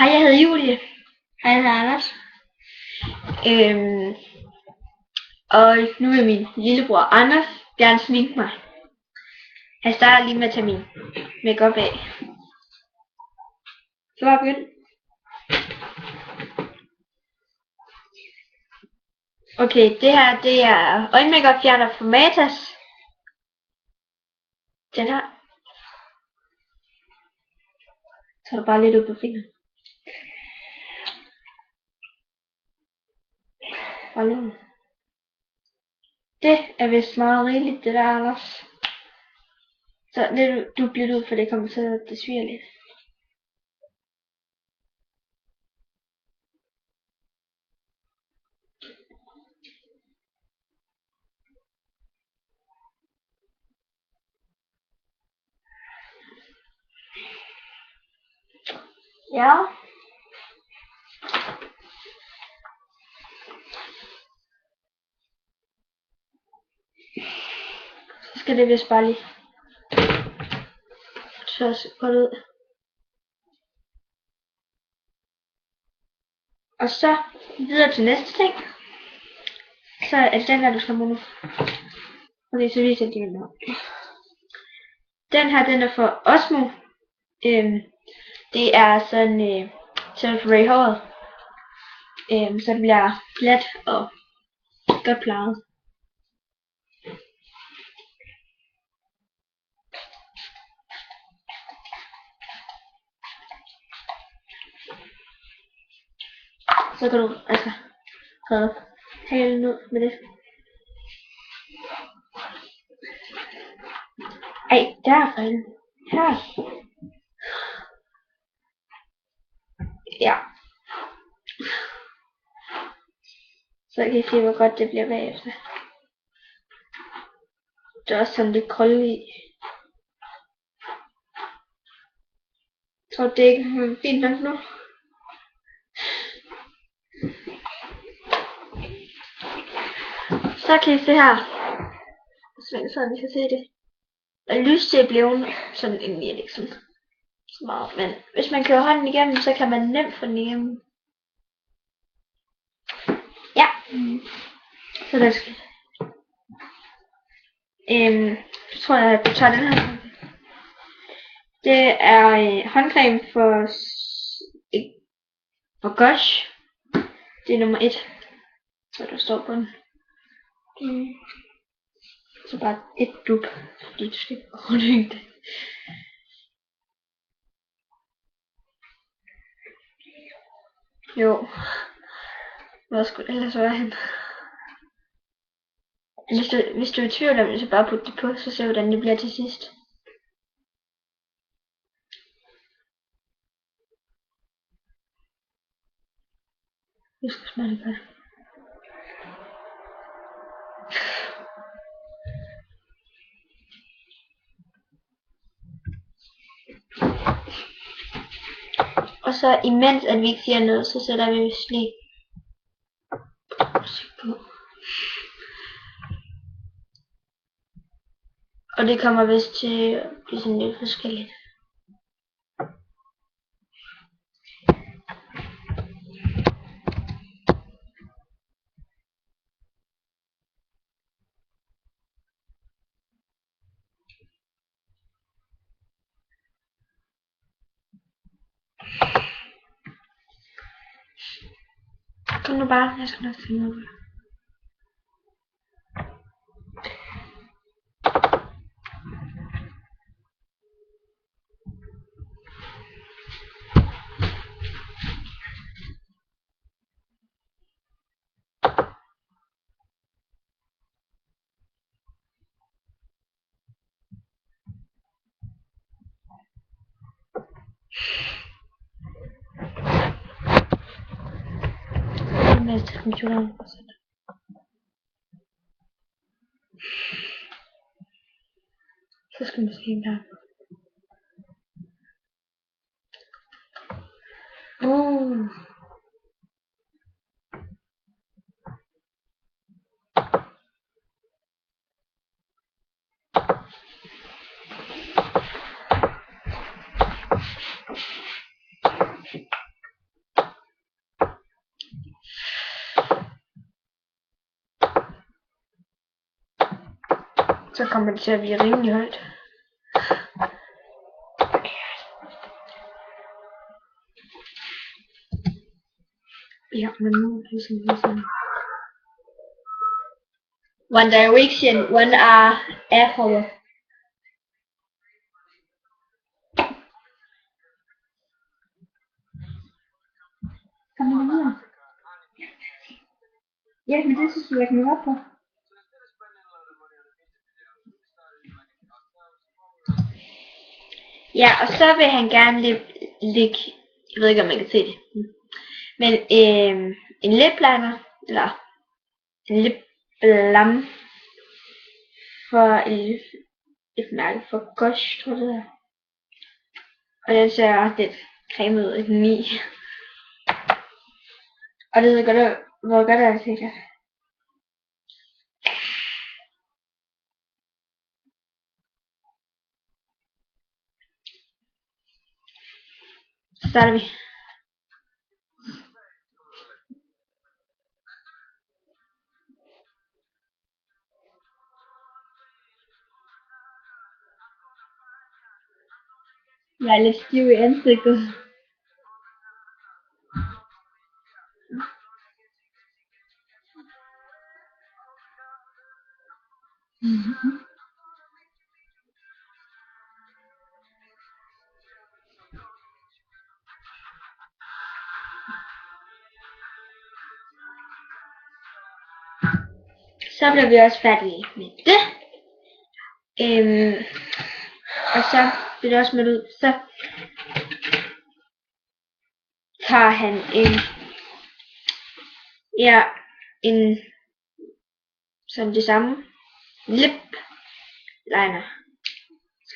Hej, jeg hedder Julie. Hej, jeg hedder Anders. Og nu vil min lillebror Anders gerne sminke mig. Han starter lige med at tage min makeup af. Så var begyndt. Okay, det her det er øjenmakeup fjerner fra Matas. Den her. Så er der bare lidt ud på fingeren. Det er vist meget rigeligt, det der, Anders. Så lidt, du bliver ud, for det kommer til at det sviger lidt. Ja. Så skal det vist bare lige så godt ud. Og så videre til næste ting. Så er det den her, du skal bruge nu. Okay, så viser jeg den her. Den her, den er for Osmo. Det er sådan til at få i håret. Så det bliver glat og godt plejet. Så kan du altså redde halen ud med det. Ej, der er den. Her. Ja. Så kan I se, hvor godt det bliver bagefter. Det er også sådan lidt krøllet i. Jeg tror, det ikke er fint nok nu. Så kan I se her. Sådan I kan se det. Og lyst til blevet sådan egentlig ikke sådan så meget. Men hvis man kører hånden igennem, så kan man nemt få den igennem. Ja. Så der skal. Så tror jeg, at du tager den her. Det er håndcreme for Gush. Det er nummer 1. Så der står på den. Så bare et dub, fordi du skal overhænge det. Jo. Hvor skulle det ellers være hen? Hvis du er i tvivl om det, så bare putte det på, så ser vi, hvordan det bliver til sidst. Det skal smage godt. Og så imens at vi ikke siger noget, så sætter vi lige på. Og det kommer vist til at blive sådan lidt forskelligt. Kom nu bare, jeg skal nok finde ud af det. Med til computeren. Så skal vi se der. Så kommer det til at blive rimelig højt. Ja, men nu er det sådan. One Direction, One Apple. Kom nu videre. Ja, men det synes du ikke mig op på. Ja, og så vil han gerne lægge, jeg ved ikke om man kan se det, men en lip liner, eller en lip balm for et mærke for Gosh, tror jeg det er. Og den ser også lidt cremet ud i den i. Og det er godt, hvor godt er det sikkert. Så starter vi. Jeg er lidt stiv i ansigtet. Så bliver vi også færdige med det. Og så bliver det også med ud. Så tager han en sådan det samme lip liner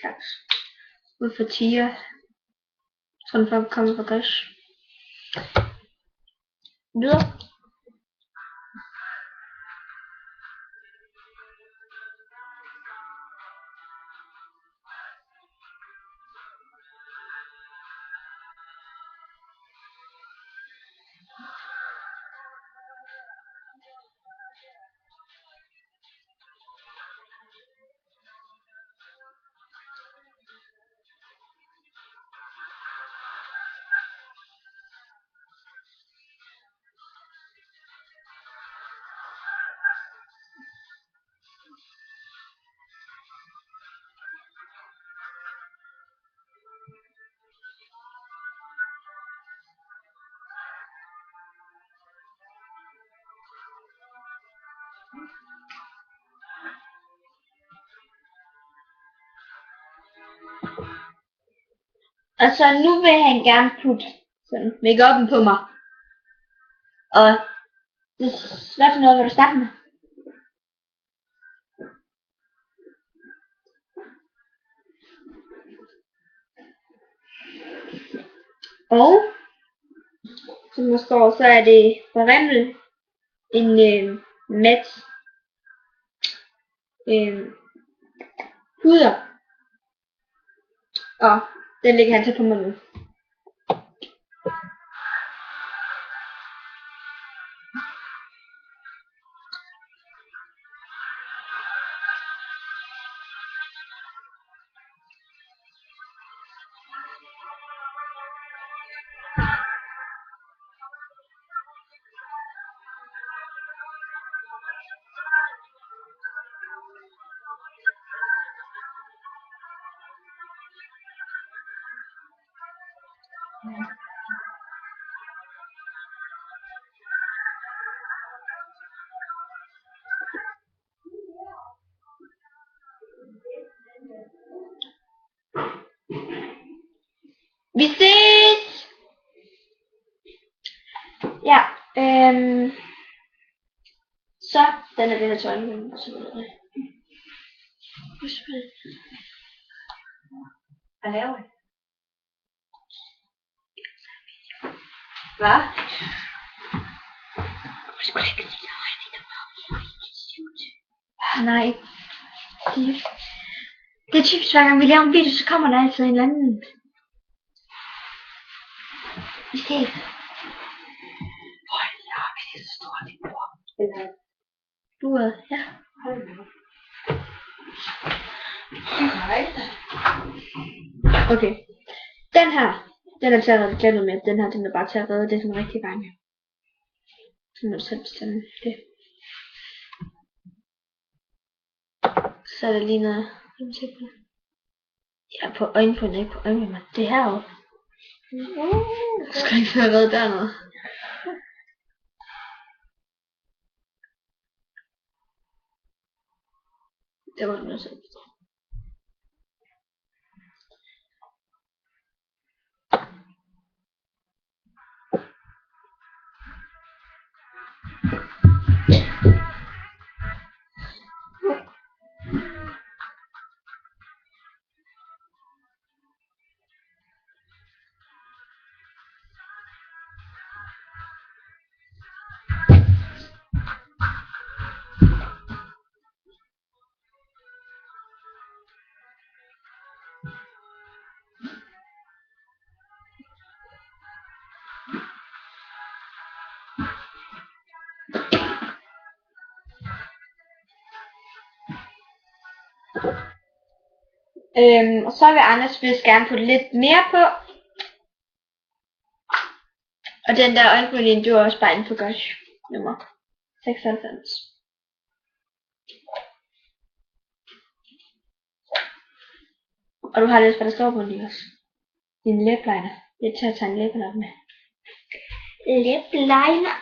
slags ud for tiger, sådan for at komme fra Gosh. Videre. Og så nu vil han gerne putte sådan make-up'en på mig. Og det, hvad for noget vil du starte med? Og som der står, så er det for Rimmel en mat puder. Og den lægger han så på munden. Vi ses! Ja, så den er ved at tørre og så videre. Hvad laver jeg? Hvad? Nej. Det er typisk hver gang vi laver en video, så kommer der altid en eller anden. Vi ses. Hold da op, det er så stort et bord. Bordet, ja. Okay. Den her, den er til at redde glædet med. Den her, den er bare til at redde det sådan rigtig gange. Så må du selv bestemme det. Så er der lige noget. Ja, på øjenbryn, ikke på øjenbryn. Det er heroppe. Jeg skal ikke have reddet dernede. Det var noget selv. Og så vil Anders vist gerne putte lidt mere på. Og den der øjenbryn, du er også bare inden for Gush. Nummer 96. Og du har læst, hvad der står på den også. Din læbliner. Det er til at tage en læbliner med. Læbliner.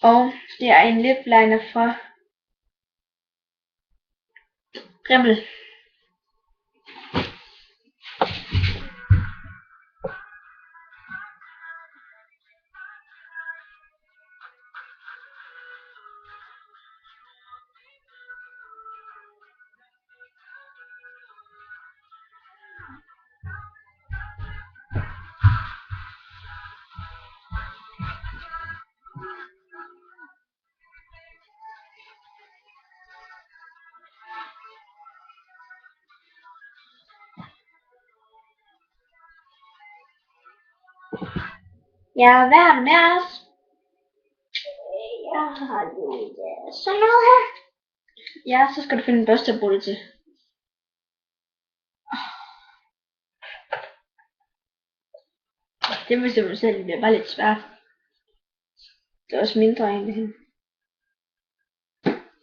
Og det er en læbliner fra Rimmel. Ja, hvad har du med os? Jeg har lidt sådan noget her. Ja, så skal du finde en børste at bruge det til. Det vil simpelthen selv, det bliver bare lidt svært. Det er også mindre egentlig.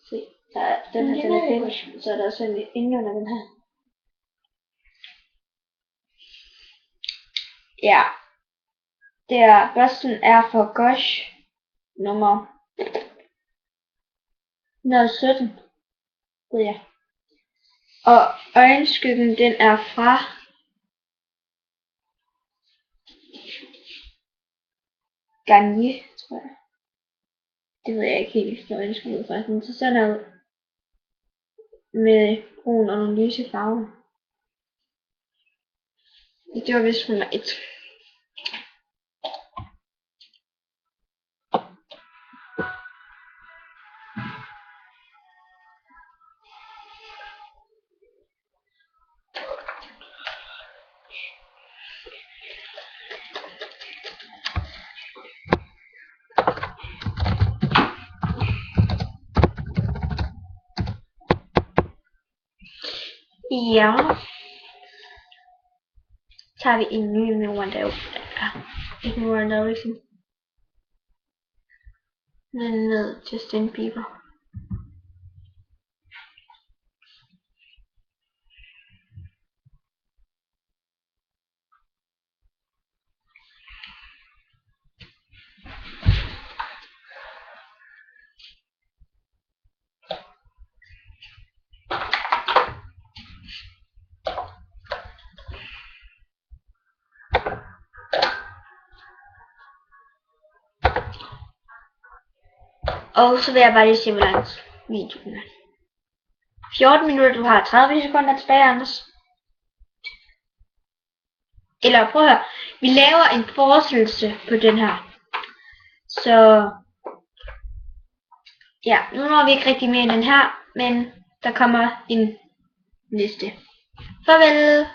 Se, der er den her, den er finish. Så er der også en inde under den her. Ja. Børsten er for Gush nummer 117. Ved jeg. Og øjenskyggen, den er fra Garnier, tror jeg. Det ved jeg ikke helt, hvad øjenskyggen er fra. Men så sådan noget med brun og nogle lyse farver. Det var vist nummer 1. Ja. Tager vi en ny med One Direction. Med Justin Bieber. Og så vil jeg bare lige se, hvor langt videoen er. 14 minutter, du har 30 sekunder tilbage, Anders. Eller prøv at høre, vi laver en fortsættelse på den her. Så ja, nu når vi ikke rigtig mere end den her, men der kommer en næste. Farvel!